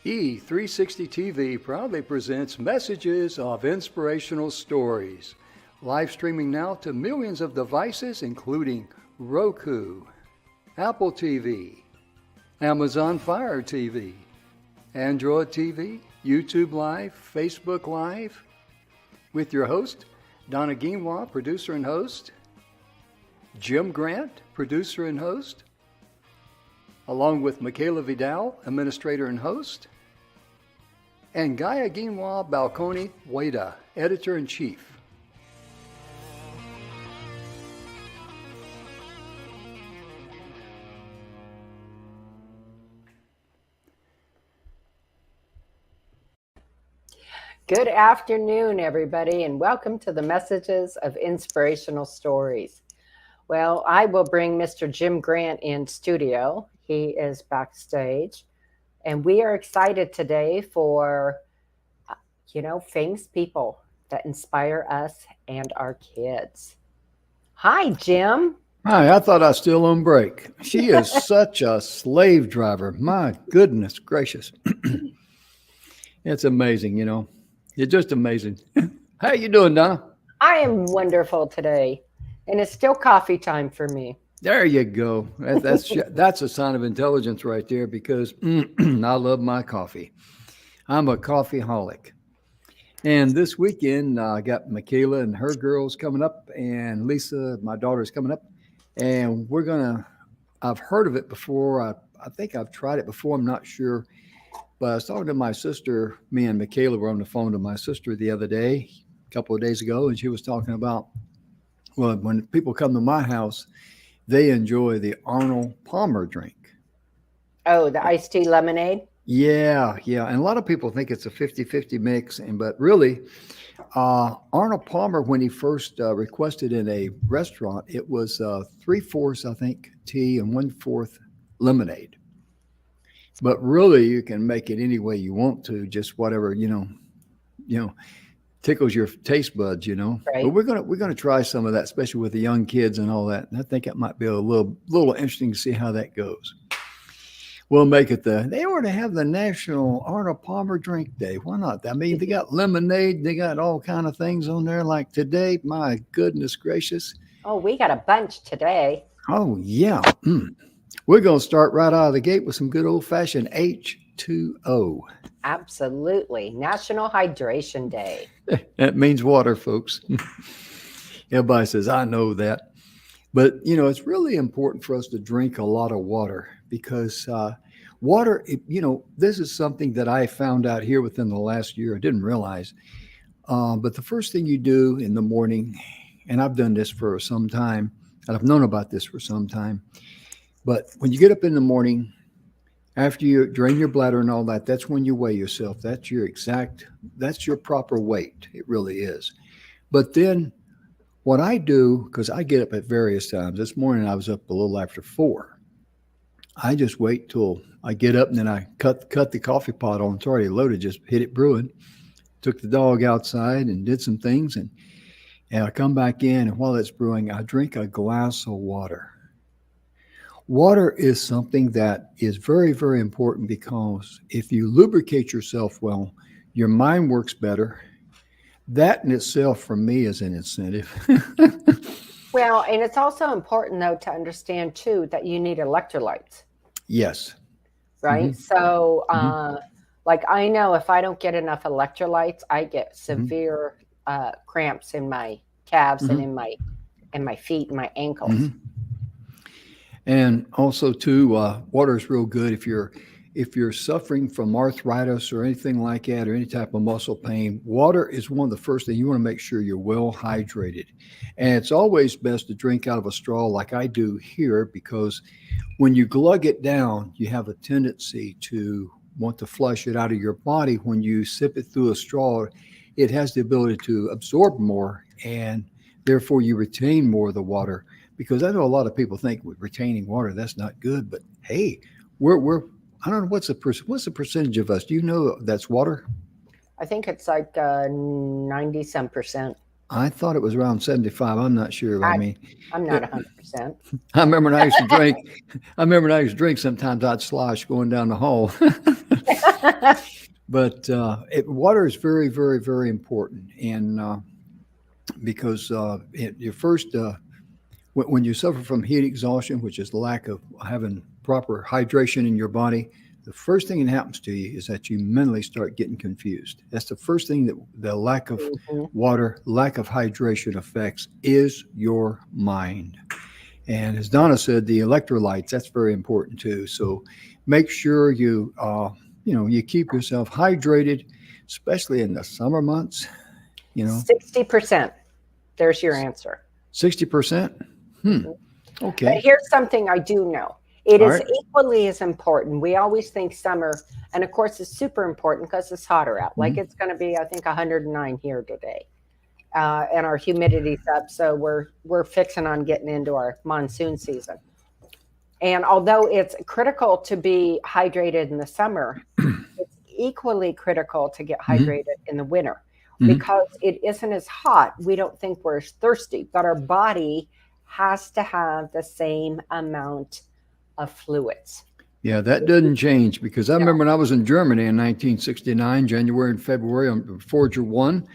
E360 TV proudly presents messages of inspirational stories. Live streaming now to millions of devices, including Roku, Apple TV, Amazon Fire TV, Android TV, YouTube Live, Facebook Live, with your host, Donna, producer and host, Jim Grant, producer and host, along with Michaela Vidal, administrator and host, and Gaia Ginwa Balconi Wada, editor-in-chief. Good afternoon, everybody, and welcome to the Messages of Inspirational Stories. Well, I will bring Mr. Jim Grant in studio. He is backstage, and we are excited today for, famous people that inspire us and our kids. Hi, Jim. Hi, I thought I was still on break. She is such a slave driver. My goodness gracious. It's amazing, It's just amazing. How you doing, Donna? I am wonderful today, and it's still coffee time for me. There you go. That's a sign of intelligence right there, because I love my coffee. I'm a coffeeholic. And this weekend, I got Michaela and her girls coming up, and Lisa, my daughter's coming up, and I've heard of it before. I think I've tried it before. I'm not sure. But I was talking to my sister. Me and Michaela were on the phone to my sister the other day, a couple of days ago, and she was talking about, well, when people come to my house, they enjoy the Arnold Palmer drink. Oh, the iced tea lemonade? Yeah. And a lot of people think it's a 50-50 mix, but really, Arnold Palmer, when he first requested in a restaurant, it was 3/4, I think, tea and 1/4 lemonade. But really, you can make it any way you want to, just whatever, tickles your taste buds, Right. But we're gonna try some of that, especially with the young kids and all that. And I think it might be a little interesting to see how that goes. We'll make it they ought to have the National Arnold Palmer Drink Day. Why not? I mean, they got lemonade, they got all kind of things on there. Like today, my goodness gracious. Oh, we got a bunch today. Oh yeah. We're going to start right out of the gate with some good old-fashioned H2O. Absolutely. National Hydration Day. That means water, folks. Everybody says, I know that. But, it's really important for us to drink a lot of water, because water, this is something that I found out here within the last year. I didn't realize. But the first thing you do in the morning, and I've done this for some time, and I've known about this for some time, but when you get up in the morning, after you drain your bladder and all that, that's when you weigh yourself. That's your proper weight. It really is. But then what I do, because I get up at various times. This morning I was up a little after 4. I just wait till I get up, and then I cut the coffee pot on. It's already loaded, just hit it brewing. Took the dog outside and did some things. And I come back in, and while it's brewing, I drink a glass of water. Water is something that is very, very important, because if you lubricate yourself well, your mind works better. That in itself, for me, is an incentive. Well, and it's also important, though, to understand, too, that you need electrolytes. Yes. Right? Mm-hmm. So, like, I know if I don't get enough electrolytes, I get severe cramps in my calves and in my feet and my ankles. Mm-hmm. And also, too, water is real good if you're suffering from arthritis or anything like that, or any type of muscle pain. Water is one of the first things you want to make sure you're well hydrated. And it's always best to drink out of a straw, like I do here, because when you glug it down, you have a tendency to want to flush it out of your body. When you sip it through a straw, it has the ability to absorb more, and therefore you retain more of the water. Because I know a lot of people think with retaining water, that's not good. But hey, we're I don't know, what's the percentage of us? Do you know that's water? I think it's like 90-some%. I thought it was around 75. I'm not sure. I I, mean, I'm not 100%. I remember when I used to drink. I remember when I used to drink. Sometimes I'd slosh going down the hall. But water is very, very, very important, and because your first when you suffer from heat exhaustion, which is the lack of having proper hydration in your body, the first thing that happens to you is that you mentally start getting confused. That's the first thing that the lack of Mhm. water, lack of hydration affects is your mind. And as Donna said, the electrolytes, that's very important too. So make sure you keep yourself hydrated, especially in the summer months. 60%. There's your answer. 60%. But Okay. here's something I do know. It All is right. equally as important. We always think summer, and of course, it's super important because it's hotter out. Like Mhm. it's going to be, I think, 109 here today, and our humidity's up. So we're fixing on getting into our monsoon season. And although it's critical to be hydrated in the summer, it's equally critical to get Mhm. hydrated in the winter Mhm. because it isn't as hot. We don't think we're as thirsty, but our body has to have the same amount of fluids. Yeah, that doesn't change because I No, remember when I was in Germany in 1969, January and February on Forger 1,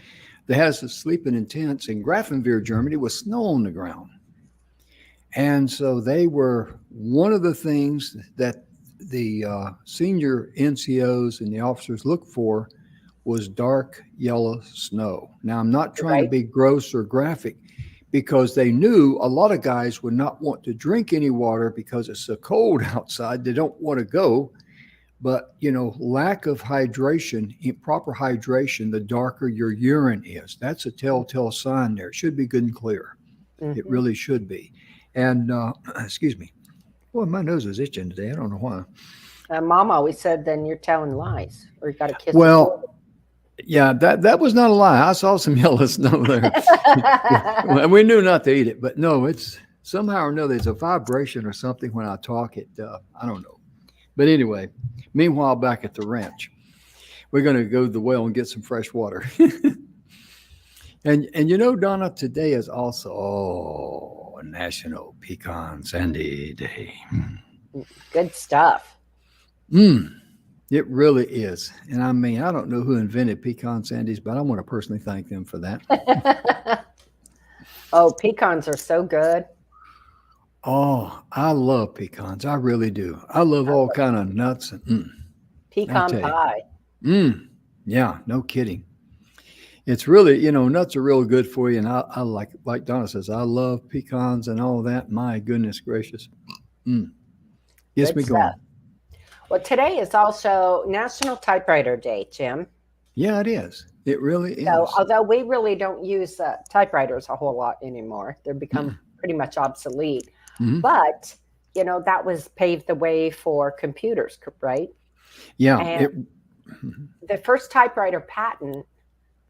they had us sleeping in tents in Grafenwehr, Germany, with snow on the ground. And so they were one of the things that the senior NCOs and the officers looked for was dark yellow snow. Now, I'm not trying to right? be gross or graphic because they knew a lot of guys would not want to drink any water because it's so cold outside. They don't want to go. But, lack of hydration, proper hydration, the darker your urine is. That's a telltale sign there. It should be good and clear. It Hmm. really should be. And, excuse me. Boy, my nose is itching today. I don't know why. Mom always said, then you're telling lies or you got to kiss Well, yeah, that was not a lie. I saw some yellow snow there. the Well, we knew not to eat it, but no, it's somehow or another, there's a vibration or something when I talk. I don't know. But anyway, meanwhile, back at the ranch, we're going to go to the well and get some fresh water. And Donna, today is also National Pecan Sandy Day. Good stuff. Mm, it really is. And I mean, I don't know who invented pecan sandies, but I want to personally thank them for that. Oh, pecans are so good. Oh, I love pecans. I really do. I love all kind of nuts. I Pecan tell you, pie. yeah, no kidding. It's really, nuts are real good for you. And I like Donna says, I love pecans and all that. My goodness gracious. Mm, gets Good me stuff. going. Well, today is also National Typewriter Day, Jim. Yeah, it is. It really So, is. although we really don't use typewriters a whole lot anymore, they've become pretty much obsolete. Mm-hmm. But, that was paved the way for computers, right? Yeah. And the first typewriter patent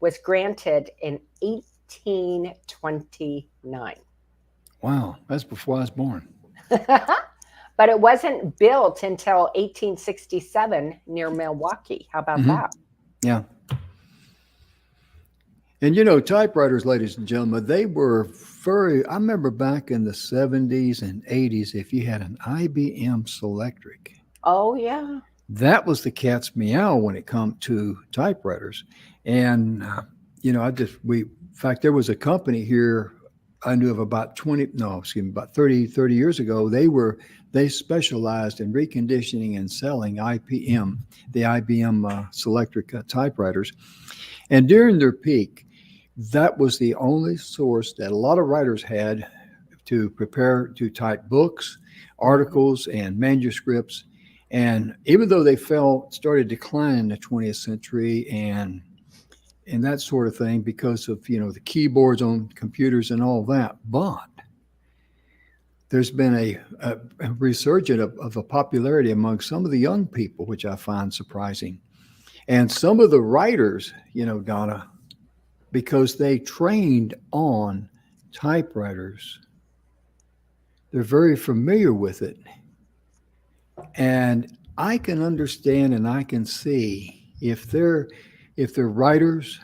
was granted in 1829. Wow. That's before I was born. But it wasn't built until 1867 near Milwaukee. How about Mm-hmm. that? Yeah. And typewriters, ladies and gentlemen, they were I remember back in the 70s and 80s, if you had an IBM Selectric, Oh, yeah. that was the cat's meow when it come to typewriters. And, in fact, there was a company here I knew of about 20, no, excuse me, about 30 years ago. They specialized in reconditioning and selling the IBM Selectric typewriters. And during their peak, that was the only source that a lot of writers had to prepare to type books, articles, and manuscripts. And even though they started declining in the 20th century and that sort of thing because of the keyboards on computers and all that, but there's been a resurgence of a popularity among some of the young people, which I find surprising. And some of the writers, Donna, because they trained on typewriters, they're very familiar with it. And I can understand and I can see if they're writers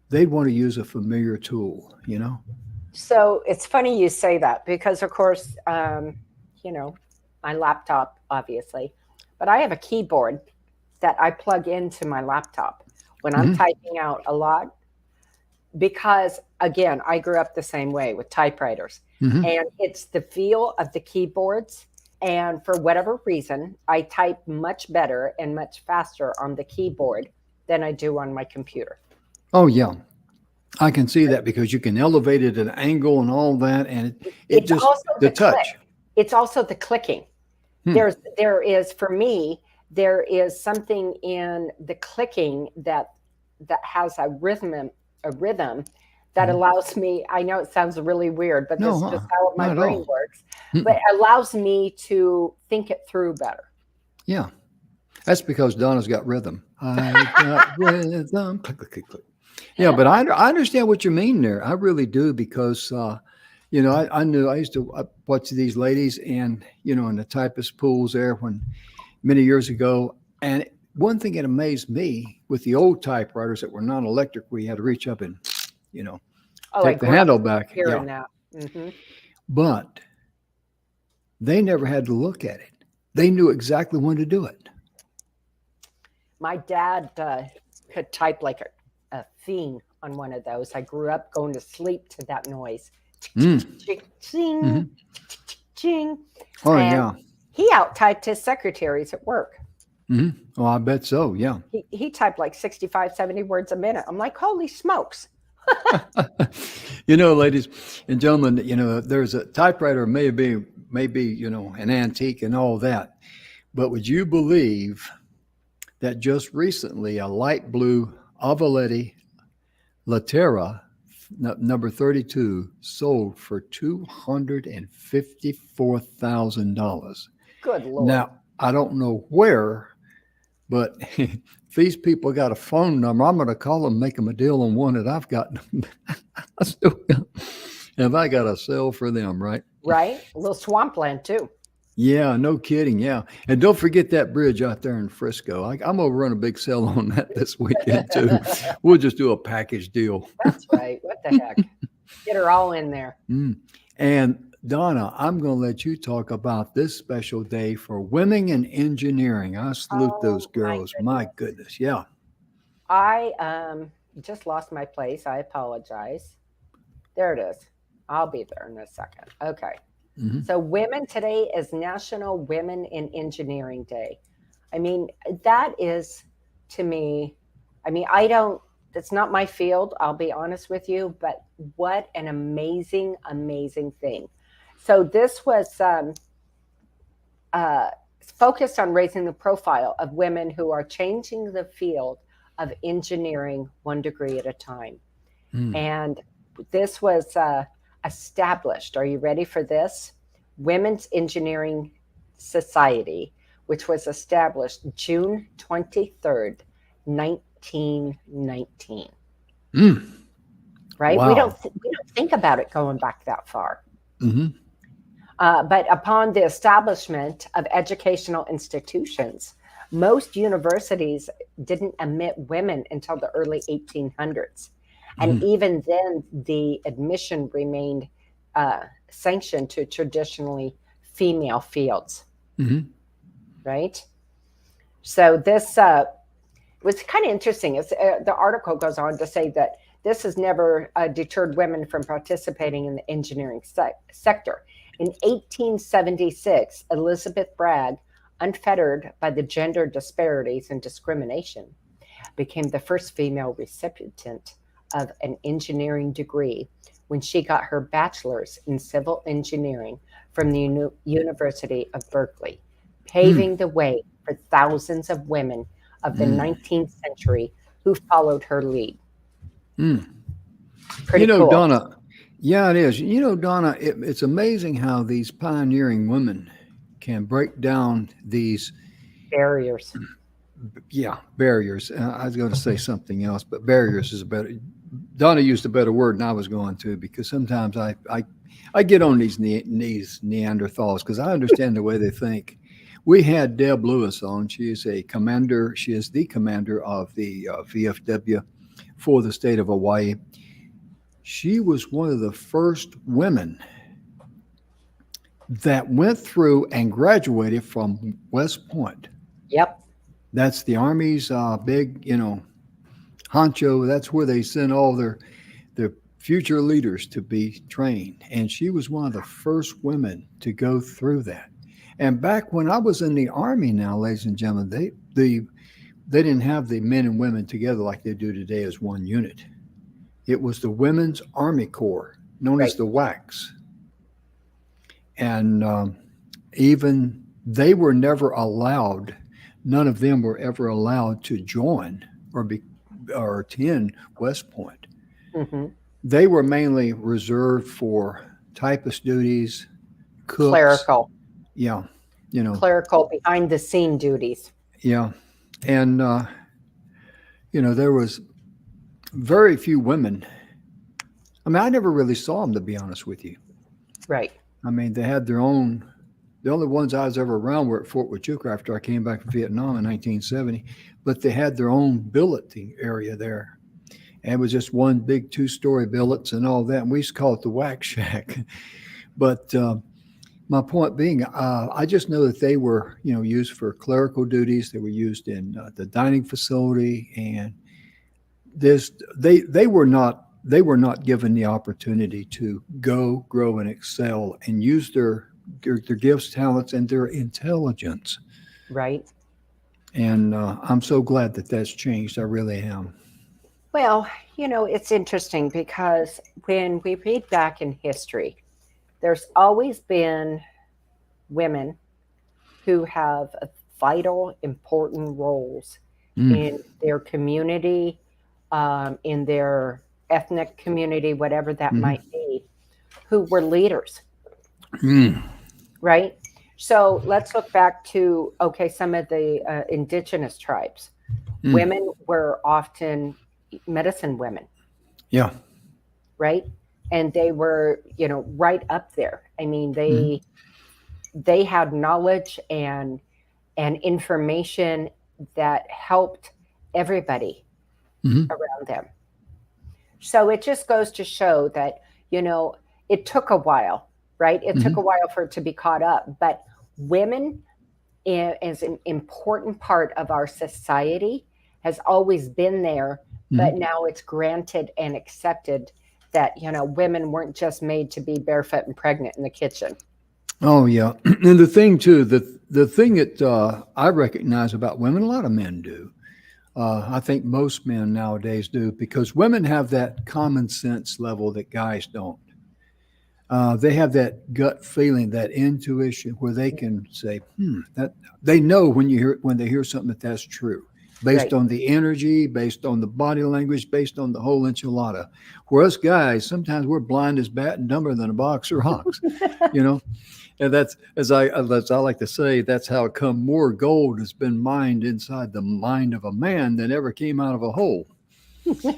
they'd want to use a familiar tool, So it's funny you say that because, of course, my laptop, obviously, but I have a keyboard that I plug into my laptop when I'm typing out a lot because, again, I grew up the same way with typewriters. And it's the feel of the keyboards. And for whatever reason, I type much better and much faster on the keyboard than I do on my computer. Oh, yeah. I can see that because you can elevate it at an angle and all that. And It's just, also the touch. click. It's also the clicking. There is, for me, there is something in the clicking that has a rhythm that allows me, I know it sounds really weird, but this is just how my brain works, but allows me to think it through better. Yeah. That's because Donna's got rhythm. I got rhythm. Click, click, click, click. Yeah, but I understand what you mean there. I really do because, I used to watch these ladies and, in the typist pools there many years ago. And one thing that amazed me with the old typewriters that were non-electric, we had to reach up and, take the handle back. Hearing that. Mm-hmm. But they never had to look at it. They knew exactly when to do it. My dad could type like a fiend on one of those. I grew up going to sleep to that noise. Ching, ching. Oh, yeah. He out-typed his secretaries at work. Oh, I bet so, yeah. He typed like 65, 70 words a minute. I'm like, holy smokes. Ladies and gentlemen, there's a typewriter may be, an antique and all that. But would you believe that just recently a light blue Avaletti Latera number 32 sold for $254,000. Good Lord. Now, I don't know where, but if these people got a phone number, I'm going to call them, make them a deal on one that I've got. I still got, have I got a sale for them, right? Right. A little swampland too. Yeah, no kidding. Yeah. And don't forget that bridge out there in Frisco. I'm going to run a big sale on that this weekend too. We'll just do a package deal. That's right. What the heck? Get her all in there. And Donna, I'm going to let you talk about this special day for women in engineering. I salute those girls. My goodness. Yeah. I just lost my place. I apologize. There it is. I'll be there in a second. Okay. So women today is National Women in Engineering Day. I mean, that is to me, it's not my field, I'll be honest with you, but what an amazing, amazing thing. So this was focused on raising the profile of women who are changing the field of engineering one degree at a time. And this was established. Are you ready for this? Women's Engineering Society, which was established June 23rd, 1919. Right? Wow. We don't think about it going back that far. But upon the establishment of educational institutions, most universities didn't admit women until the early 1800s. And even then, the admission remained sanctioned to traditionally female fields. Right? So this was kind of interesting. The article goes on to say that this has never deterred women from participating in the engineering sector. In 1876, Elizabeth Bragg, unfettered by the gender disparities and discrimination, became the first female recipient of an engineering degree when she got her bachelor's in civil engineering from the University of Berkeley, paving the way for thousands of women of the 19th century who followed her lead. Pretty cool. Donna, yeah, it is. Donna, it's amazing how these pioneering women can break down these barriers. Yeah, barriers. I was going to say something else, but barriers is a better. Donna used a better word than I was going to, because sometimes I get on these Neanderthals because I understand the way they think. We had Deb Lewis on. She is a commander. She is the commander of the VFW for the state of Hawaii. She was one of the first women that went through and graduated from West Point. Yep. That's the Army's big, honcho. That's where they send all their future leaders to be trained. And she was one of the first women to go through that. And back when I was in the Army now, ladies and gentlemen, they didn't have the men and women together like they do today as one unit. It was the Women's Army Corps, known as the WACs. And even they were never allowed, none of them were ever allowed to join or attend West Point. Mm-hmm. They were mainly reserved for typist duties, cooks. Clerical. Yeah. Clerical behind the scene duties. Yeah. And, there was very few women. I mean, I never really saw them, to be honest with you. Right. I mean, they had their own. The only ones I was ever around were at Fort Huachuca after I came back from Vietnam in 1970. But they had their own billeting area there. And it was just one big 2-story billets and all that. And we used to call it the Wax Shack. But my point being, I just know that they were, used for clerical duties. They were used in the dining facility. And they were not given the opportunity to go, grow, and excel and use their gifts, talents, and their intelligence. Right. And I'm so glad that that's changed. I really am. Well, it's interesting because when we read back in history, there's always been women who have vital, important roles in their community, in their ethnic community, whatever that might be, who were leaders. Right? So let's look back to, some of the indigenous tribes. Women were often medicine women. Yeah. Right? And they were, right up there. I mean, they had knowledge and information that helped everybody around them. So it just goes to show that, it took a while, right? It took a while for it to be caught up. But women is an important part of our society, has always been there, but now it's granted and accepted that, women weren't just made to be barefoot and pregnant in the kitchen. Oh, yeah. And the thing, too, the thing that I recognize about women, a lot of men do. I think most men nowadays do, because women have that common sense level that guys don't. They have that gut feeling, that intuition, where they can say, that they know when they hear something that's true, based on the energy, based on the body language, based on the whole enchilada. Where us guys, sometimes we're blind as bat and dumber than a box of rocks, And that's, as I like to say, that's how come more gold has been mined inside the mind of a man than ever came out of a hole.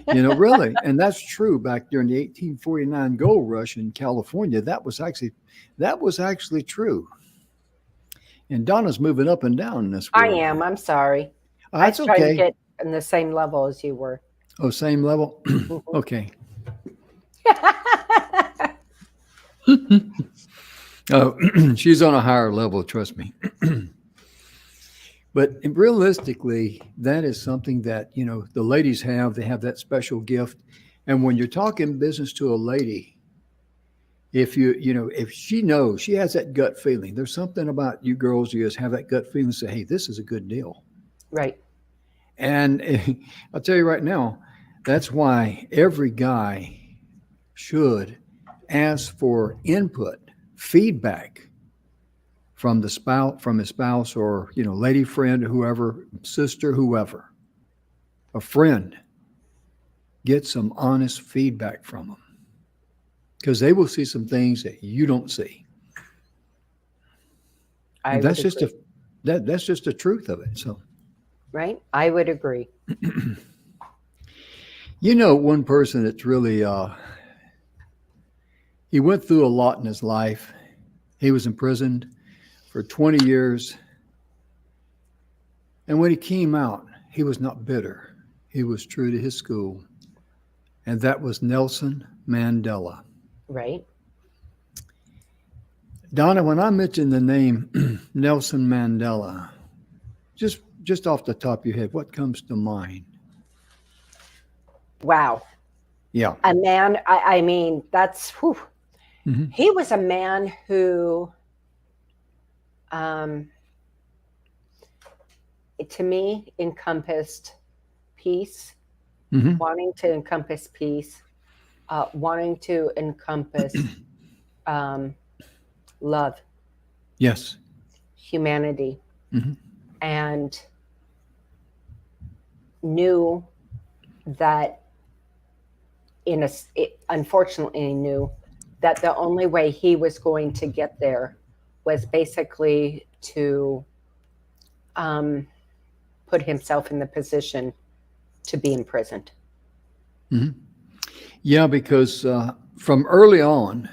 Really. And that's true back during the 1849 gold rush in California. That was actually true. And Donna's moving up and down in this world. I am. I'm sorry. That's I tried okay. to get in the same level as you were. Oh, same level? Okay. Oh, she's on a higher level, trust me. But realistically, that is something that, the ladies have. They have that special gift. And when you're talking business to a lady, if if she knows, she has that gut feeling. There's something about you girls, you just have that gut feeling, say, hey, this is a good deal. Right. And I'll tell you right now, that's why every guy should ask for input, feedback from his spouse, or lady friend, whoever, sister, whoever, a friend. Get some honest feedback from them, because they will see some things that you don't see. That's just the truth of it. So, right, I would agree. One person that's really he went through a lot in his life. He was imprisoned for 20 years. And when he came out, he was not bitter. He was true to his school. and that was Nelson Mandela. Right. Donna, when I mention the name Nelson Mandela, just off the top of your head, what comes to mind? Wow. Yeah. A man, I mean, that's, whew. Mm-hmm. He was a man who, to me, encompassed peace, Mm-hmm. wanting to encompass peace, wanting to encompass love, Yes. humanity, Mm-hmm. and knew that unfortunately knew that the only way he was going to get there was basically to put himself in the position to be imprisoned. Mm-hmm. Yeah, because from early on,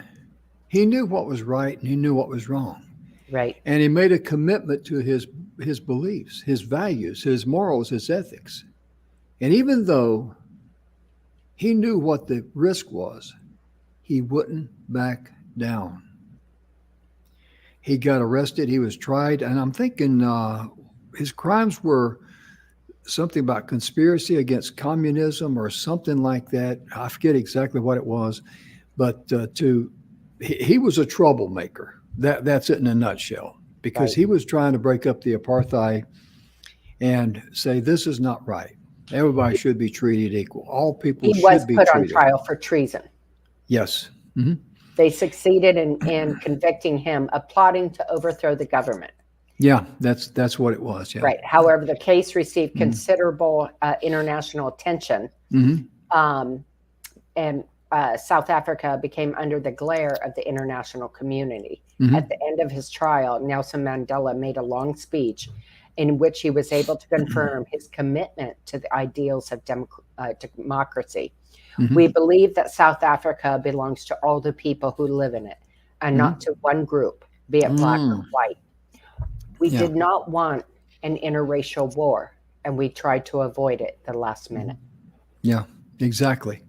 he knew what was right and he knew what was wrong. Right. And he made a commitment to his beliefs, his values, his morals, his ethics. And even though he knew what the risk was, he wouldn't back down. He got arrested. He was tried. And I'm thinking his crimes were something about conspiracy against communism or something like that. I forget exactly what it was. But he was a troublemaker. That's it in a nutshell. Because Right. he was trying to break up the apartheid and say, this is not right. Everybody should be treated equal. All people He was should be put on treated. trial for treason. Yes. Mm-hmm. They succeeded in convicting him of plotting to overthrow the government. Yeah, that's what it was. Yeah. Right. However, the case received considerable international attention, Mm-hmm. and South Africa became under the glare of the international community. Mm-hmm. At the end of his trial, Nelson Mandela made a long speech in which he was able to confirm his commitment to the ideals of democracy. Mm-hmm. We believe that South Africa belongs to all the people who live in it and not to one group, be it black or white. We did not want an interracial war, and we tried to avoid it the last minute. Yeah, exactly.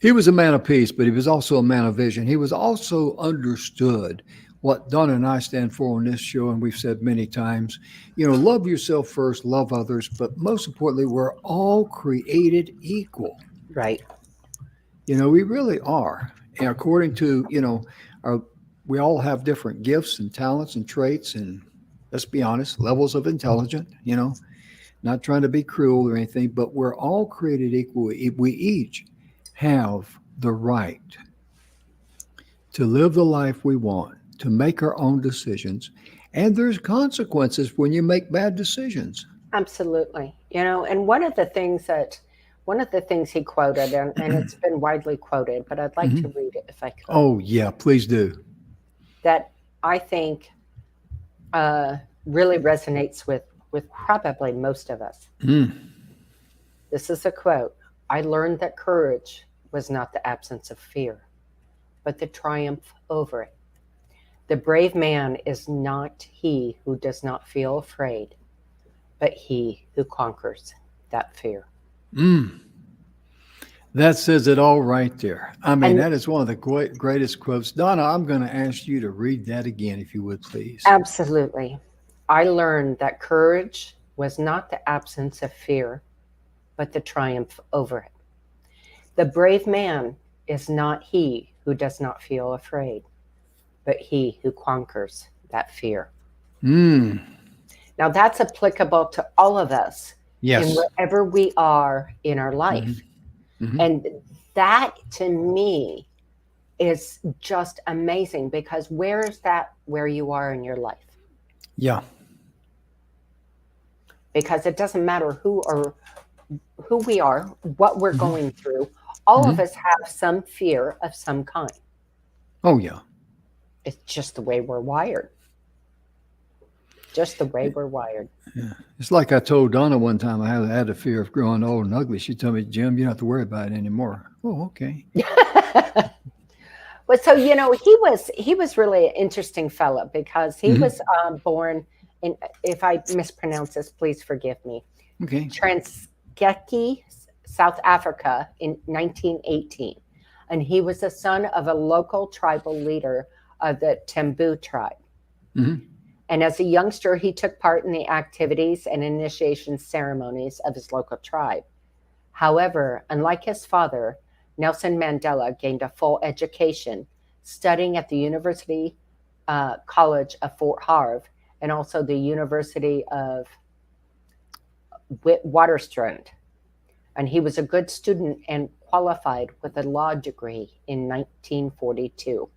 He was a man of peace, but he was also a man of vision. He was also understood what Donna and I stand for on this show, and we've said many times, love yourself first, love others, but most importantly, we're all created equal. Right. We really are. And according to, we all have different gifts and talents and traits and, let's be honest, levels of intelligence, not trying to be cruel or anything, but we're all created equal. We each have the right to live the life we want, to make our own decisions. And there's consequences when you make bad decisions. Absolutely. And one of the things he quoted, and it's been widely quoted, but I'd like to read it if I could. Oh, yeah, please do. That I think really resonates with probably most of us. This is a quote. I learned that courage was not the absence of fear, but the triumph over it. The brave man is not he who does not feel afraid, but he who conquers that fear. That says it all right there. I mean, that is one of the greatest quotes. Donna, I'm going to ask you to read that again, if you would, please. Absolutely. I learned that courage was not the absence of fear, but the triumph over it. The brave man is not he who does not feel afraid, but he who conquers that fear. Now that's applicable to all of us. Yes. In wherever we are in our life. And that to me is just amazing, because where is that where you are in your life? Yeah. Because it doesn't matter who we are, what we're going through. All of us have some fear of some kind. Oh, yeah. It's just the way we're wired. Just the way we're wired. Yeah. It's like I told Donna one time I had a fear of growing old and ugly. She told me, Jim, you don't have to worry about it anymore. Oh, okay. Well, so, he was really an interesting fellow, because he was born in, if I mispronounce this, please forgive me. Okay. Strangest, South Africa in 1918, and he was the son of a local tribal leader of the Tembu tribe. Mhm. And as a youngster, he took part in the activities and initiation ceremonies of his local tribe. However, unlike his father, Nelson Mandela gained a full education, studying at the University College of Fort Harve and also the University of Witwatersrand. And he was a good student and qualified with a law degree in 1942.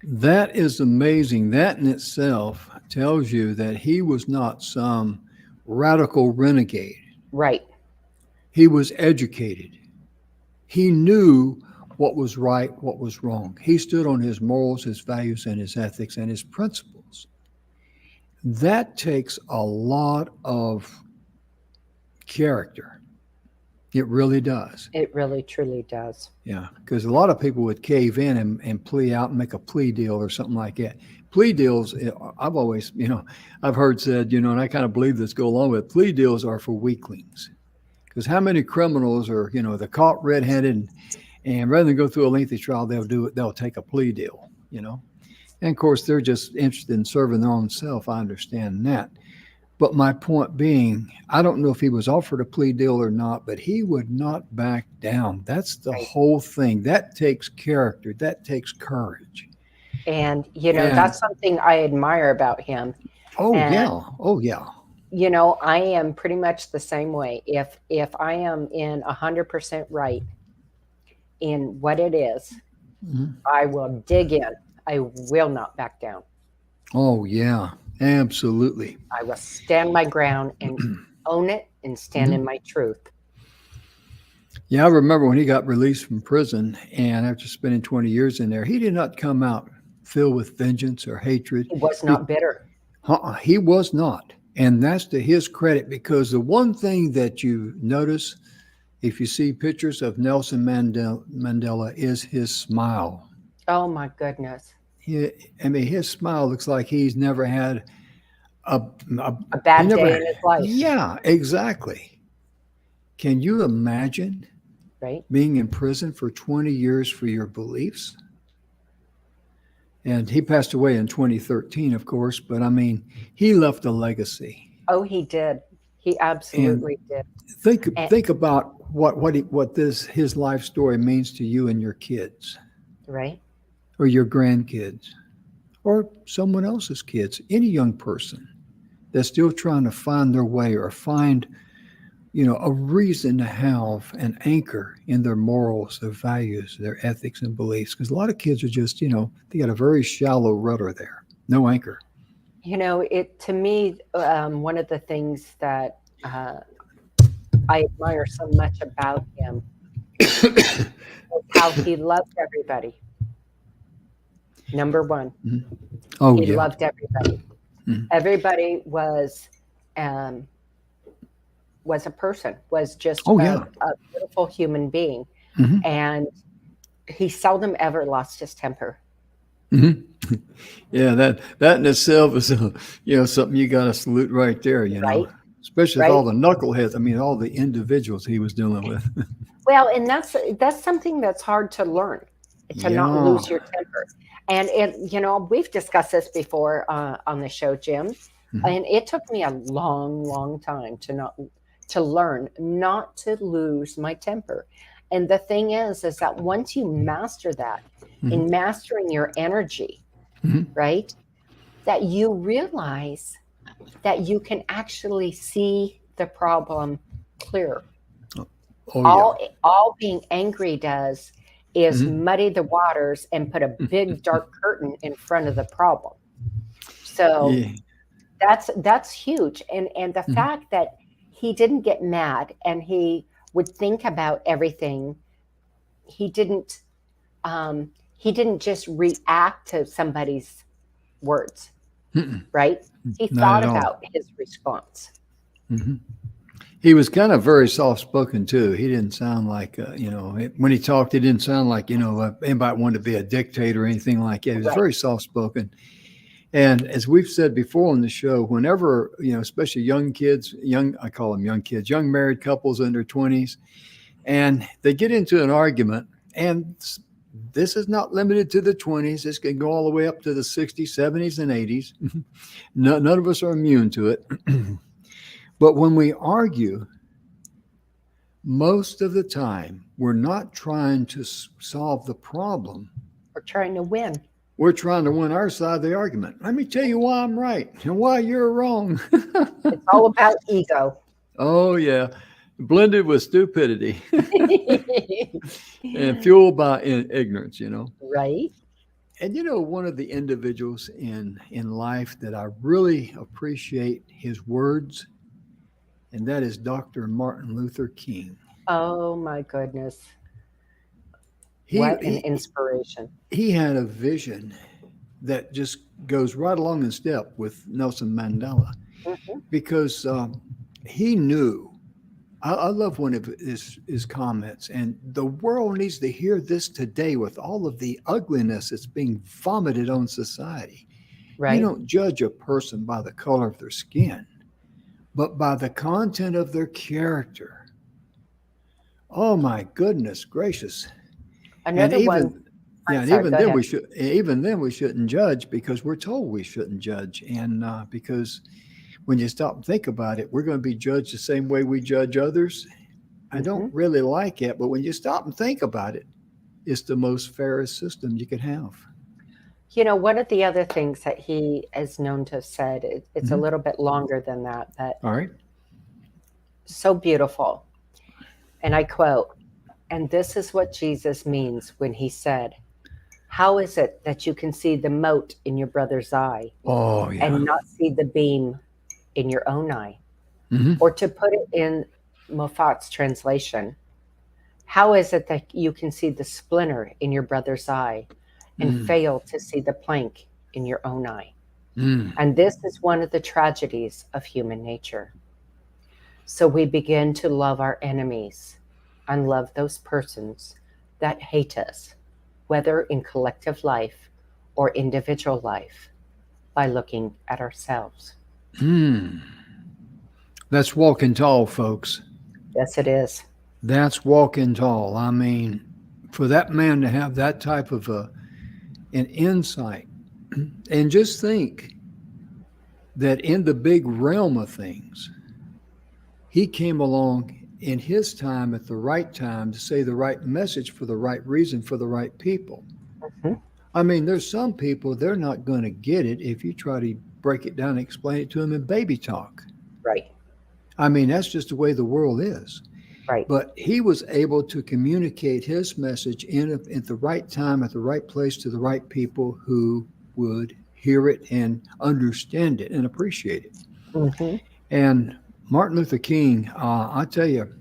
That is amazing. That in itself tells you that he was not some radical renegade. Right. He was educated. He knew what was right, what was wrong. He stood on his morals, his values, and his ethics and his principles. That takes a lot of character. It really does. It really, truly does. Yeah, because a lot of people would cave in and plea out and make a plea deal or something like that. Plea deals, I've always, I've heard said, and I kind of believe this go along with it, plea deals are for weaklings. Because how many criminals are, they're caught red-handed and rather than go through a lengthy trial, they'll take a plea deal, And of course, they're just interested in serving their own self. I understand that. But my point being, I don't know if he was offered a plea deal or not, but he would not back down. That's the whole thing. That takes character. That takes courage. And, that's something I admire about him. Oh, and, yeah. Oh, yeah. I am pretty much the same way. If I am in 100% right in what it is, I will dig in. I will not back down. Oh, yeah. Absolutely. I will stand my ground and own it and stand in my truth. Yeah, I remember when he got released from prison and after spending 20 years in there, he did not come out filled with vengeance or hatred. He was not bitter. He was not. And that's to his credit, because the one thing that you notice if you see pictures of Nelson Mandela is his smile. Oh, my goodness. His smile looks like he's never had a bad day in his life. Yeah, exactly. Can you imagine being in prison for 20 years for your beliefs? And he passed away in 2013, of course, but he left a legacy. Oh, he did. He absolutely did. Think about what his life story means to you and your kids. Right. Or your grandkids, or someone else's kids, any young person that's still trying to find their way or find, a reason to have an anchor in their morals, their values, their ethics and beliefs. Because a lot of kids are just, they got a very shallow rudder there, no anchor. To me, one of the things that I admire so much about him is how he loved everybody. Number one, he loved everybody. Mm-hmm. Everybody was a person, was just a beautiful human being. Mm-hmm. And he seldom ever lost his temper. Mm-hmm. Yeah, that in itself is something you got to salute right there. Right? Especially with all the knuckleheads. All the individuals he was dealing with. Well, and that's something that's hard to learn, to not lose your temper. And we've discussed this before on the show, Jim. Mm-hmm. And it took me a long, long time to learn not to lose my temper. And the thing is that once you master that, in mastering your energy, right, that you realize that you can actually see the problem clear. All being angry does is muddy the waters and put a big dark curtain in front of the problem. So that's huge. And the fact that he didn't get mad and he would think about everything, he didn't just react to somebody's words, right? He thought about his response. Mm-hmm. He was kind of very soft-spoken too. He didn't sound like, when he talked, he didn't sound like, anybody wanted to be a dictator or anything like that. He was very soft-spoken. And as we've said before on the show, whenever, especially young kids, I call them young kids, young married couples in their 20s, and they get into an argument, and this is not limited to the 20s. This can go all the way up to the 60s, 70s, and 80s. None of us are immune to it. But when we argue, most of the time, we're not trying to solve the problem. We're trying to win. We're trying to win our side of the argument. Let me tell you why I'm right and why you're wrong. It's all about ego. Oh, yeah. Blended with stupidity and fueled by ignorance, Right. And one of the individuals in life that I really appreciate his words, and that is Dr. Martin Luther King. Oh my goodness. What an inspiration. He had a vision that just goes right along in step with Nelson Mandela, because he knew. I love one of his comments, and the world needs to hear this today with all of the ugliness that's being vomited on society. Right. You don't judge a person by the color of their skin, but by the content of their character. Oh my goodness gracious. Another one. Yeah, and even then we shouldn't judge, because we're told we shouldn't judge. And because when you stop and think about it, we're going to be judged the same way we judge others. I don't really like it, but when you stop and think about it, it's the most fairest system you could have. One of the other things that he is known to have said, it's a little bit longer than that, but all right, so beautiful. And I quote, "And this is what Jesus means when he said, 'How is it that you can see the mote in your brother's eye and not see the beam in your own eye?'" Or to put it in Moffat's translation, "How is it that you can see the splinter in your brother's eye and fail to see the plank in your own eye?" And this is one of the tragedies of human nature. So we begin to love our enemies and love those persons that hate us, whether in collective life or individual life, by looking at ourselves. That's walking tall, folks. Yes, it is. That's walking tall. I mean, for that man to have that type of an insight, and just think that in the big realm of things, he came along in his time at the right time to say the right message for the right reason for the right people. I mean, there's some people, they're not going to get it if you try to break it down and explain it to them in baby talk. Right. I mean, that's just the way the world is. Right. But he was able to communicate his message at the right time, at the right place, to the right people who would hear it and understand it and appreciate it. And Martin Luther King, I tell you,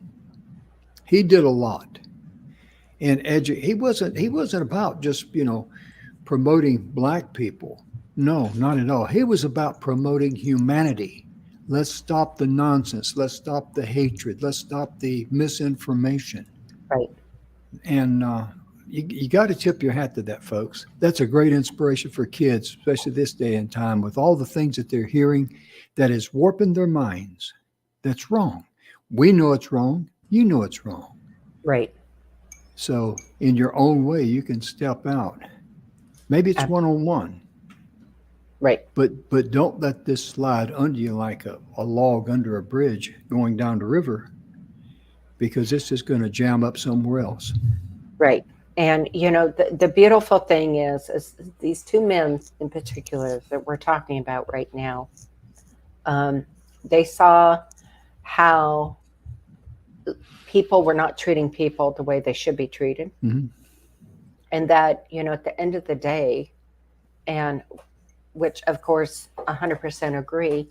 he did a lot. And he wasn't about just, promoting black people. No, not at all. He was about promoting humanity. Let's stop the nonsense. Let's stop the hatred. Let's stop the misinformation. Right. And you got to tip your hat to that, folks. That's a great inspiration for kids, especially this day and time, with all the things that they're hearing that is warping their minds. That's wrong. We know it's wrong. You know it's wrong. Right. So in your own way, you can step out. Maybe it's one-on-one. Right. But don't let this slide under you like a log under a bridge going down the river, because it's just going to jam up somewhere else. Right. And, the beautiful thing is these two men in particular that we're talking about right now, they saw how people were not treating people the way they should be treated. And that, at the end of the day, and which of course 100% agree,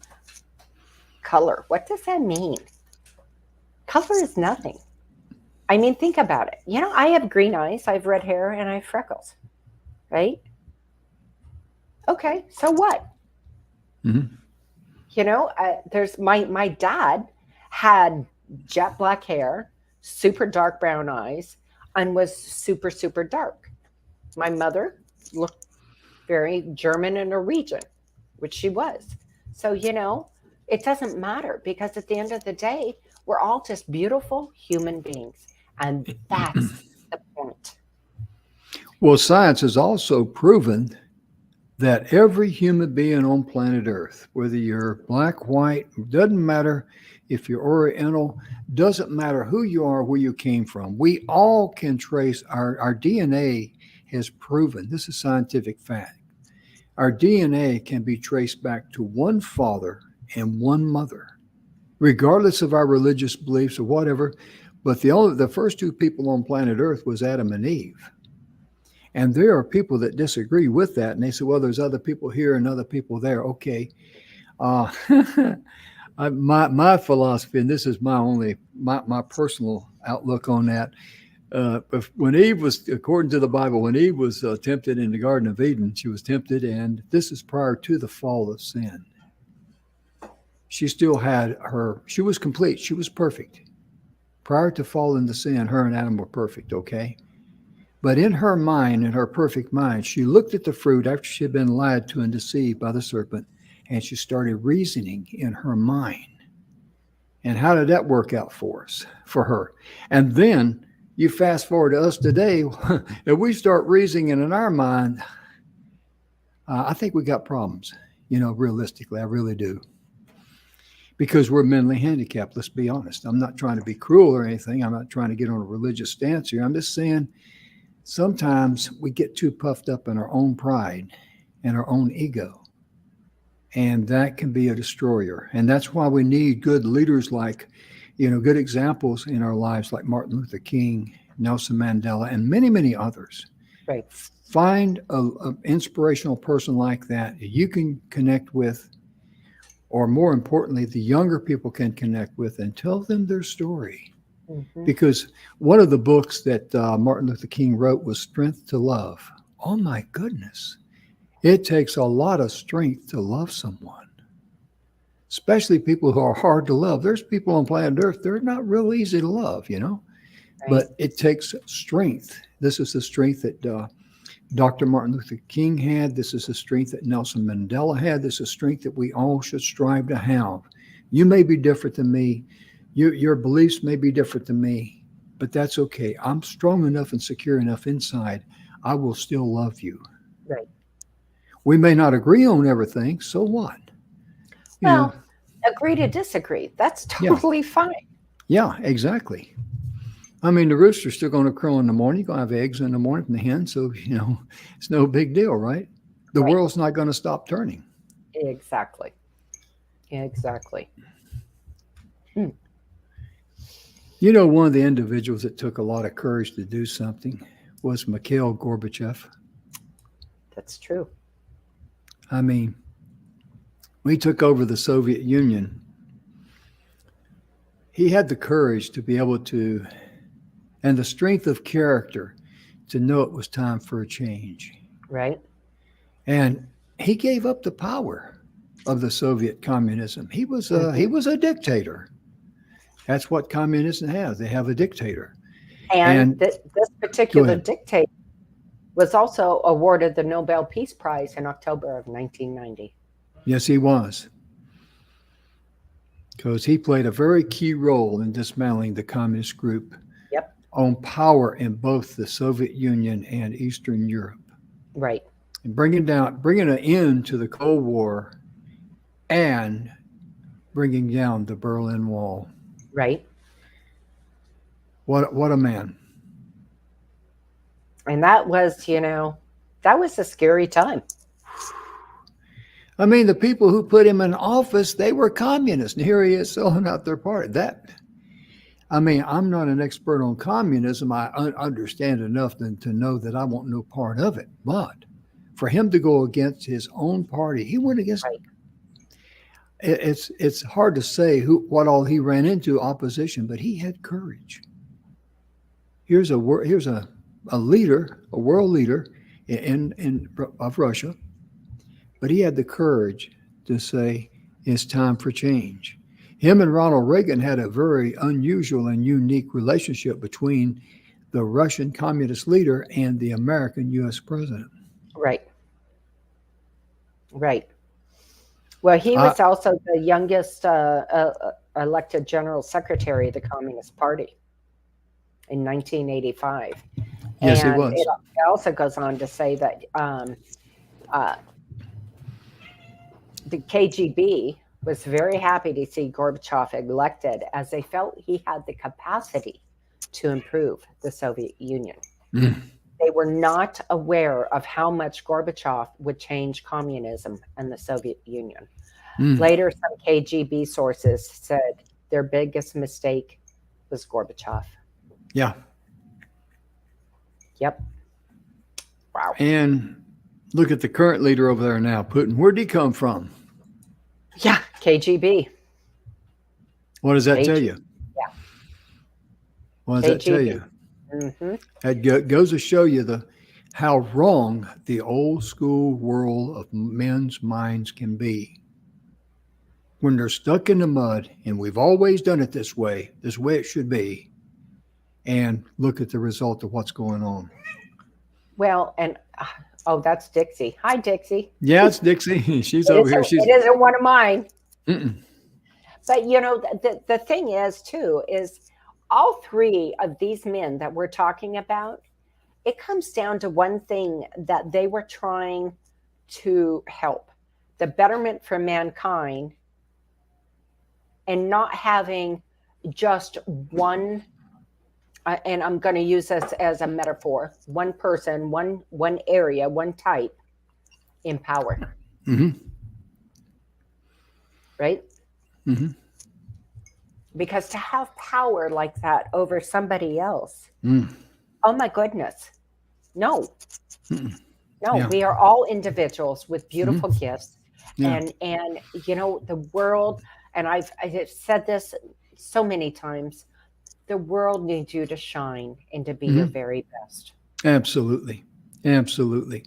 color, what does that mean? Color is nothing. I mean, think about it. I have green eyes, I have red hair, and I have freckles, right? Okay, so what? There's my dad had jet black hair, super dark brown eyes, and was super, super dark. My mother looked very German and Norwegian. which she was. So, it doesn't matter because at the end of the day, we're all just beautiful human beings. And that's the point. Well, science has also proven that every human being on planet Earth, whether you're black, white, doesn't matter if you're Oriental, doesn't matter who you are, where you came from, we all can trace our DNA has proven, this is scientific fact, our DNA can be traced back to one father and one mother, regardless of our religious beliefs or whatever. But the first two people on planet Earth was Adam and Eve. And there are people that disagree with that. And they say, well, there's other people here and other people there. Okay. My philosophy, and this is my personal outlook on that. When Eve was, according to the Bible, when Eve was tempted in the Garden of Eden, she was tempted, and this is prior to the fall of sin. She still had she was complete. She was perfect. Prior to falling into sin, her and Adam were perfect, okay? But in her mind, in her perfect mind, she looked at the fruit after she had been lied to and deceived by the serpent, and she started reasoning in her mind. And how did that work out for her? And then you fast forward to us today, if we start reasoning in our mind, I think we got problems, realistically, I really do. Because we're mentally handicapped, let's be honest. I'm not trying to be cruel or anything. I'm not trying to get on a religious stance here. I'm just saying, sometimes we get too puffed up in our own pride and our own ego, and that can be a destroyer. And that's why we need good leaders like, good examples in our lives like Martin Luther King, Nelson Mandela, and many, many others. Right. Find an inspirational person like that you can connect with, or more importantly, the younger people can connect with, and tell them their story. Mm-hmm. Because one of the books that Martin Luther King wrote was Strength to Love. Oh my goodness. It takes a lot of strength to love someone, especially people who are hard to love. There's people on planet Earth, they're not real easy to love, Right. But it takes strength. This is the strength that Dr. Martin Luther King had. This is the strength that Nelson Mandela had. This is strength that we all should strive to have. You may be different than me. Your beliefs may be different than me, but that's okay. I'm strong enough and secure enough inside. I will still love you. Right. We may not agree on everything. So what? Agree to disagree. That's totally fine. Yeah, exactly. I mean, the rooster's still going to crow in the morning. You're going to have eggs in the morning from the hen. So, it's no big deal, right? The world's not going to stop turning. Exactly. One of the individuals that took a lot of courage to do something was Mikhail Gorbachev. That's true. I mean, we took over the Soviet Union. He had the courage to be able to, and the strength of character to know it was time for a change. Right. And he gave up the power of the Soviet communism. He was a dictator. That's what communism has. They have a dictator. And this particular dictator was also awarded the Nobel Peace Prize in October of 1990. Yes, he was. Because he played a very key role in dismantling the communist group. Yep. On power in both the Soviet Union and Eastern Europe. Right. And bringing an end to the Cold War and bringing down the Berlin Wall. Right. What a man. And that was a scary time. I mean, the people who put him in office, they were communists. And here he is selling out their party. I'm not an expert on communism. I understand enough to know that I want no part of it. But for him to go against his own party, he went against. Right. It's hard to say what all he ran into opposition, but he had courage. Here's a leader, a world leader of Russia, but he had the courage to say it's time for change. Him and Ronald Reagan had a very unusual and unique relationship between the Russian communist leader and the American U.S. president. Right. Well, he I, was also the youngest elected general secretary of the Communist Party in 1985. yes, he And was. it also goes on to say that uh, the KGB was very happy to see Gorbachev elected as they felt he had the capacity to improve the Soviet Union. Mm. They were not aware of how much Gorbachev would change communism and the Soviet Union. Mm. Later, some KGB sources said their biggest mistake was Gorbachev. Yeah. Yep. Wow. And look at the current leader over there now, Putin. Where'd he come from? Yeah, KGB. What does that tell you? Yeah. What does that tell you? Mm-hmm. That goes to show you how wrong the old school world of men's minds can be. When they're stuck in the mud, and we've always done it this way it should be, and look at the result of what's going on. Well, and oh, that's Dixie. Hi, Dixie. Yeah, it's Dixie. She's over here. It isn't one of mine. Mm-mm. But the thing is too is all three of these men that we're talking about, it comes down to one thing that they were trying to help: the betterment for mankind, and not having just one. And I'm going to use this as a metaphor: one person, one area, one type in power. Mm-hmm. Right? Mm-hmm. Because to have power like that over somebody else, oh my goodness, no. Mm-mm. No, Yeah. We are all individuals with beautiful gifts. Yeah. And the world, and I've said this so many times, the world needs you to shine and to be your very best. Absolutely. Absolutely.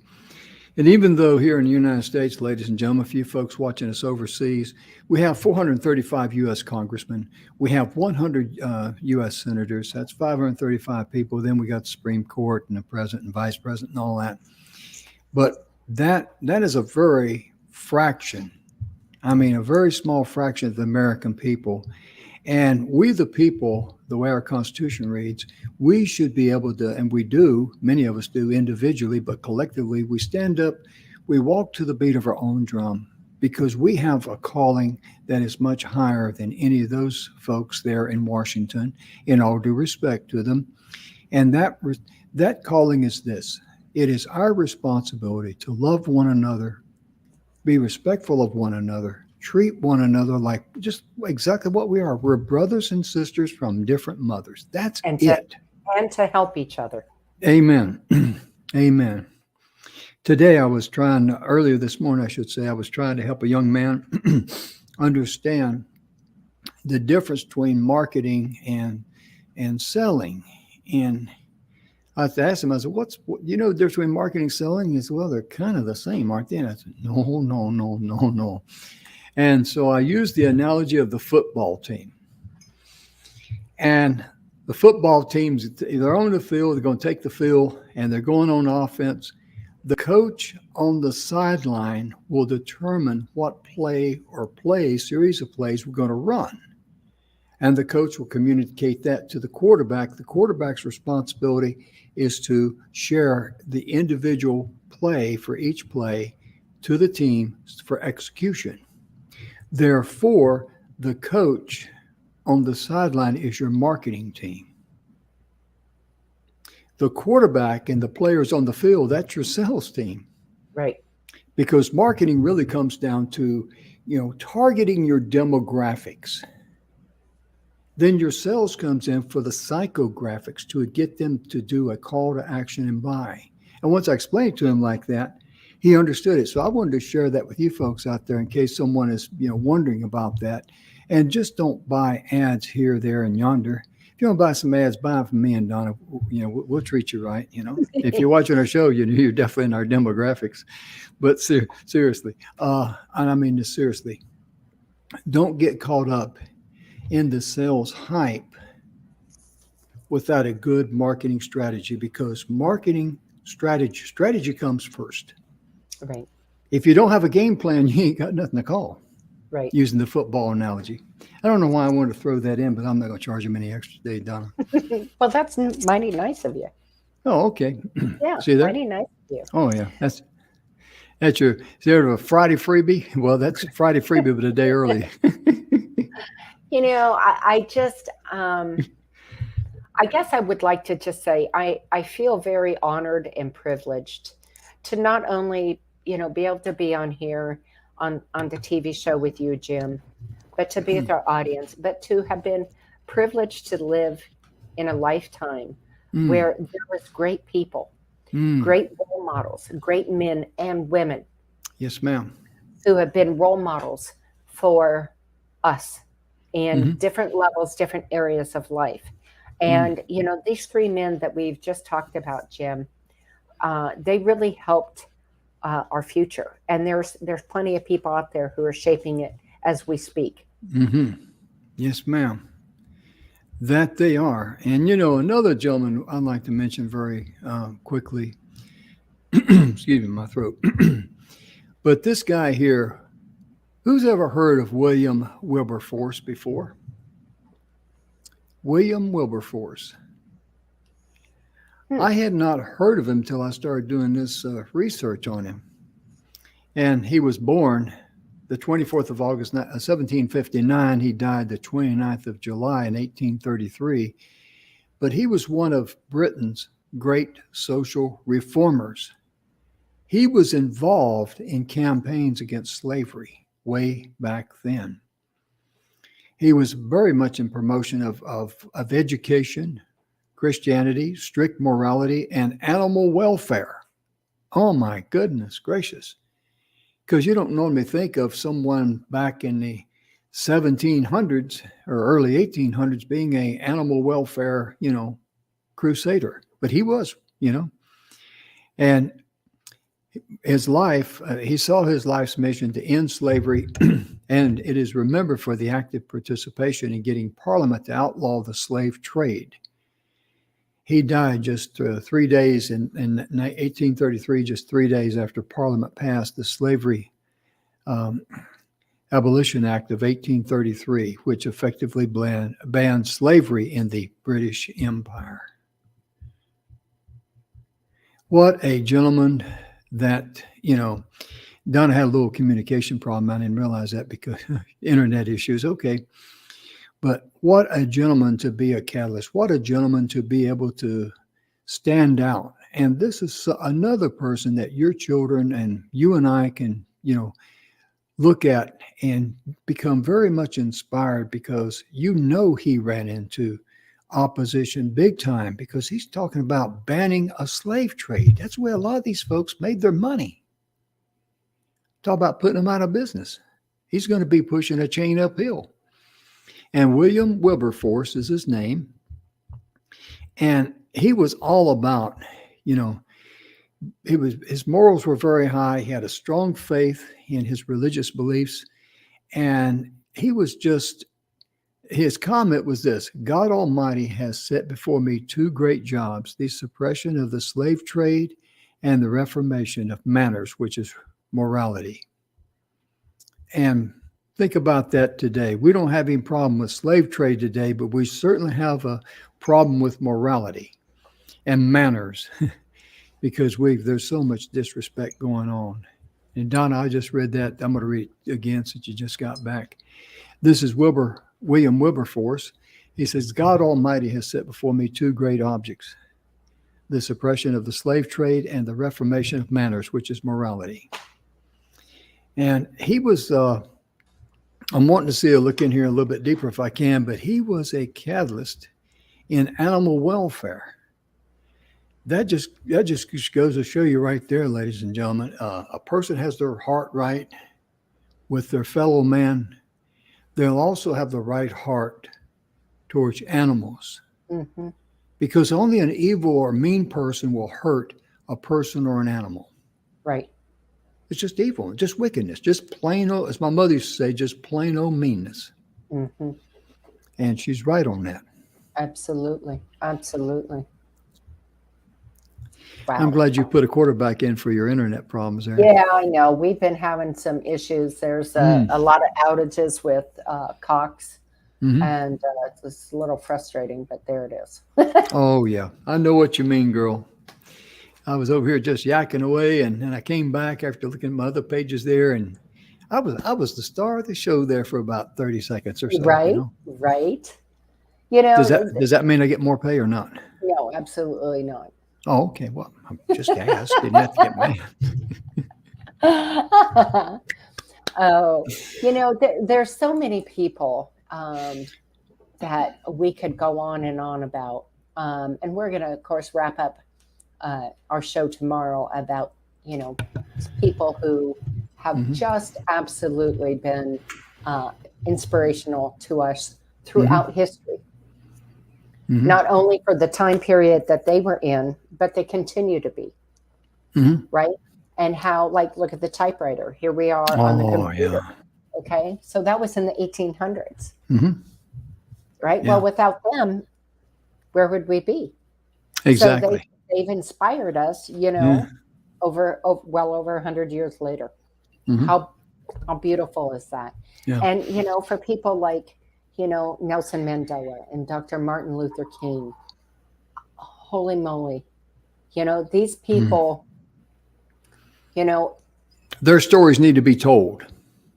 And even though here in the United States, ladies and gentlemen, a few folks watching us overseas, we have 435 U.S. congressmen. We have 100 U.S. senators. That's 535 people. Then we got the Supreme Court and the president and vice president and all that. But that is a very fraction. I mean, a very small fraction of the American people. And we, the people, the way our Constitution reads, we should be able to, and we do, many of us do individually, but collectively, we stand up, we walk to the beat of our own drum, because we have a calling that is much higher than any of those folks there in Washington, in all due respect to them. And that calling is this: it is our responsibility to love one another, be respectful of one another, treat one another like just exactly what we are. We're brothers and sisters from different mothers. That's it. And to help each other. Amen. Amen. Today earlier this morning, I should say, I was trying to help a young man understand the difference between marketing and selling. And I asked him, I said, the difference between marketing and selling? He said, well, they're kind of the same, aren't they? And I said, no. And so I used the analogy of the football team. And the football teams, they're on the field, they're going to take the field, and they're going on offense. The coach on the sideline will determine what series of plays we're going to run. And the coach will communicate that to the quarterback. The quarterback's responsibility is to share the individual play for each play to the team for execution. Therefore, the coach on the sideline is your marketing team. The quarterback and the players on the field, that's your sales team. Right. Because marketing really comes down to, targeting your demographics. Then your sales comes in for the psychographics to get them to do a call to action and buy. And once I explained it to him like that, he understood it. So I wanted to share that with you folks out there in case someone is, wondering about that. And just don't buy ads here, there, and yonder. If you want to buy some ads, buy them from me and Donna. We'll treat you right. If you're watching our show, you're definitely in our demographics. But seriously, and I mean this seriously, don't get caught up in the sales hype without a good marketing strategy, because marketing strategy comes first. Right. if you don't have a game plan, you ain't got nothing to call, Right. using the football analogy. I don't know why I wanted to throw that in, but I'm not going to charge him any extra today, Donna. Well, that's mighty nice of you. Oh, okay. Yeah, See there? mighty nice of you. Oh, yeah. That's your, is there a Friday freebie? Well, that's Friday freebie, but a day early. I just, I guess I would like to just say I feel very honored and privileged to not only, be able to be on here on the TV show with you, Jim, but to be with our audience, but to have been privileged to live in a lifetime where there was great people, great role models, great men and women. Yes, ma'am. Who have been role models for us in different levels, different areas of life. And, these three men that we've just talked about, Jim, they really helped our future. And there's plenty of people out there who are shaping it as we speak. Yes, ma'am. That they are. And, another gentleman I'd like to mention very quickly, excuse me, my throat. But this guy here, who's ever heard of William Wilberforce before? William Wilberforce. I had not heard of him until I started doing this research on him. And he was born the 24th of August, 1759. He died the 29th of July in 1833. But he was one of Britain's great social reformers. He was involved in campaigns against slavery way back then. He was very much in promotion of education, Christianity, strict morality, and animal welfare. Oh my goodness gracious. Because you don't normally think of someone back in the 1700s or early 1800s being an animal welfare, crusader. But he was, And his life, he saw his life's mission to end slavery, and it is remembered for the active participation in getting Parliament to outlaw the slave trade. He died just 3 days in 1833, just 3 days after Parliament passed the Slavery Abolition Act of 1833, which effectively banned slavery in the British Empire. What a gentleman that, Donna had a little communication problem. I didn't realize that because internet issues. Okay. But what a gentleman to be a catalyst. What a gentleman to be able to stand out. And this is another person that your children and you and I can, look at and become very much inspired because he ran into opposition big time because he's talking about banning a slave trade. That's where a lot of these folks made their money. Talk about putting them out of business. He's going to be pushing a chain uphill. And William Wilberforce is his name. And he was all about, his morals were very high. He had a strong faith in his religious beliefs. And his comment was this: God Almighty has set before me two great jobs, the suppression of the slave trade and the reformation of manners, which is morality. And think about that today. We don't have any problem with slave trade today, but we certainly have a problem with morality and manners because there's so much disrespect going on. And Donna, I just read that. I'm going to read it again since you just got back. This is William Wilberforce. He says, God Almighty has set before me two great objects, the suppression of the slave trade and the reformation of manners, which is morality. And he was, I'm wanting to look in here a little bit deeper if I can, but he was a catalyst in animal welfare. That just goes to show you right there, ladies and gentlemen, a person has their heart right with their fellow man. They'll also have the right heart towards animals. Mm-hmm. Because only an evil or mean person will hurt a person or an animal. Right. It's just evil, just wickedness, just plain old, as my mother used to say, just plain old meanness. Mm-hmm. And she's right on that. Absolutely. Absolutely. I'm Wow. glad you put a quarterback in for your internet problems there. Yeah, I know. We've been having some issues. There's a lot of outages with Cox, Mm-hmm. and it's a little frustrating, but there it is. Oh, yeah. I know what you mean, girl. I was over here just yakking away, and then I came back after looking at my other pages there, and I was the star of the show there for about 30 seconds or so, you Right, know. right. You Does know, that mean I get more pay or not? no, absolutely not. Oh, okay. Well, I'm just asked. Didn't have to get mad. Oh, there's so many people that we could go on and on about. And we're going to, of course, wrap up our show tomorrow about, people who have Mhm. just absolutely been inspirational to us throughout history, Mhm. not only for the time period that they were in, but they continue to be, Mhm. right? And how, like, look at the typewriter. Here we are on the Oh, computer. yeah. Okay. So that was in the 1800s, Mhm. right? Yeah. Well, without them, where would we be? Exactly. So they've inspired us, Yeah. well over 100 years later. Mhm. How beautiful is that? Yeah. And, for people like, Nelson Mandela and Dr. Martin Luther King, holy moly, these people, Their stories need to be told.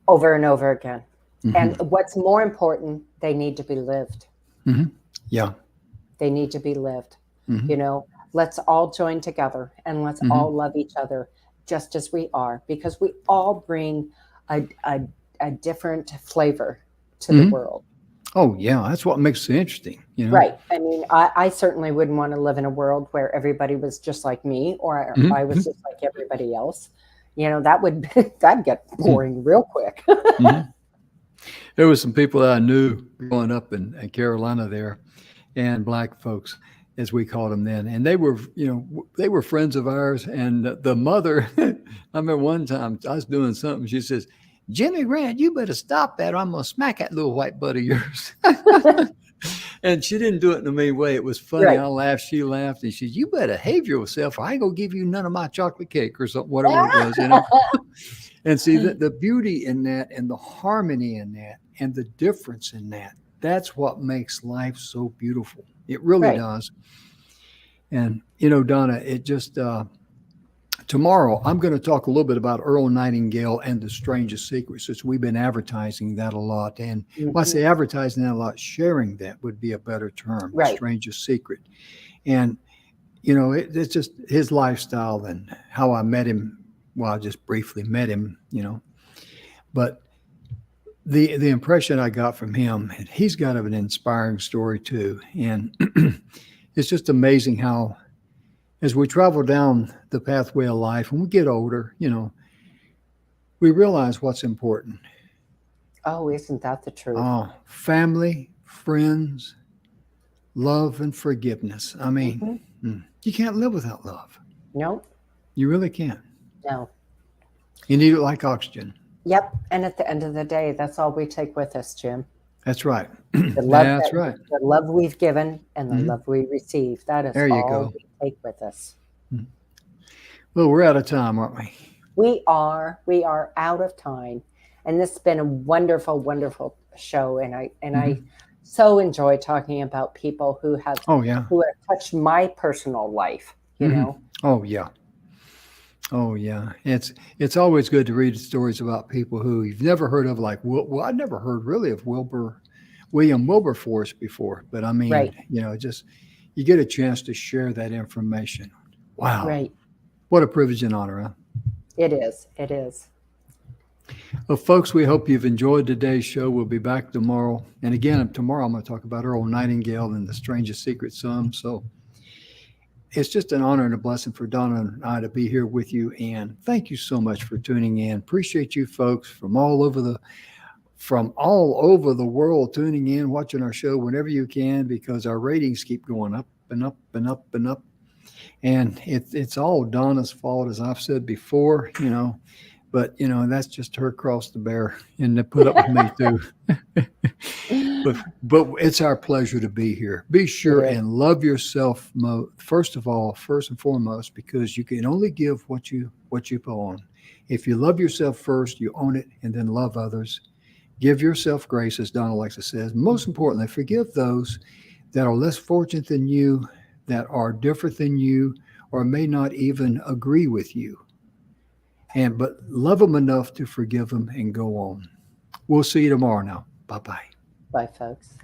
over and over again. Mhm. And what's more important, they need to be lived. Mhm. Yeah. They need to be lived. Mhm. Let's all join together and let's Mhm. all love each other just as we are, because we all bring a different flavor to the Mhm. world. Oh, yeah. That's what makes it interesting, Right. I mean, I certainly wouldn't want to live in a world where everybody was just like me, or Mhm. I was just like everybody else. That'd get boring real quick. Mhm. There was some people that I knew growing up in Carolina there, and black folks, as we called them then, and they were friends of ours. And the mother, I remember one time I was doing something. She says, "Jimmy Grant, you better stop that, or I'm gonna smack that little white butt of yours." And she didn't do it in a mean way. It was funny. Right. I laughed. She laughed, and she said, "You better behave yourself, or I ain't gonna give you none of my chocolate cake or something, whatever it was." And see the beauty in that, and the harmony in that, and the difference in that. That's what makes life so beautiful. It really Right. does. And Donna, it just tomorrow I'm going to talk a little bit about Earl Nightingale and the Strangest Secret, since we've been advertising that a lot. And when I Mhm. say advertising that a lot, sharing that would be a better term. The Right. Strangest Secret. And it's just his lifestyle and how I met him. Well, I just briefly met him, but the impression I got from him, and he's got an inspiring story too. And it's just amazing how, as we travel down the pathway of life, when we get older, we realize what's important. Oh, isn't that the truth? Family, friends, love, and forgiveness. I mean, you can't live without love. No, You really can't. no. You need it like oxygen. Yep. And at the end of the day, that's all we take with us, Jim. That's right. The That's right. the love we've given and the Mhm. love we receive. That is There you all go. we take with us. Well, we're out of time, aren't we? We are out of time. And this has been a wonderful, wonderful show. And I so enjoy talking about people who have Oh, yeah. touched my personal life, Oh, yeah. Oh, yeah. It's always good to read stories about people who you've never heard of, like, well, I never heard really of William Wilberforce before. But I mean, Right. just you get a chance to share that information. Wow. Right. What a privilege and honor, huh? It is. It is. Well, folks, we hope you've enjoyed today's show. We'll be back tomorrow. And again, tomorrow I'm going to talk about Earl Nightingale and the Strangest Secret some. So it's just an honor and a blessing for Donna and I to be here with you. And thank you so much for tuning in. Appreciate you folks from all over the world tuning in, watching our show whenever you can, because our ratings keep going up and up and up and up. And it's all Donna's fault, as I've said before, but that's just her cross to bear, and to put up with me too. but it's our pleasure to be here. Be sure It is. and love yourself first of all, first and foremost, because you can only give what you own. If you love yourself first, you own it, and then love others. Give yourself grace, as Donna likes to say. Most importantly, forgive those that are less fortunate than you, that are different than you, or may not even agree with you. But love them enough to forgive them and go on. We'll see you tomorrow now. Bye-bye. Bye, folks.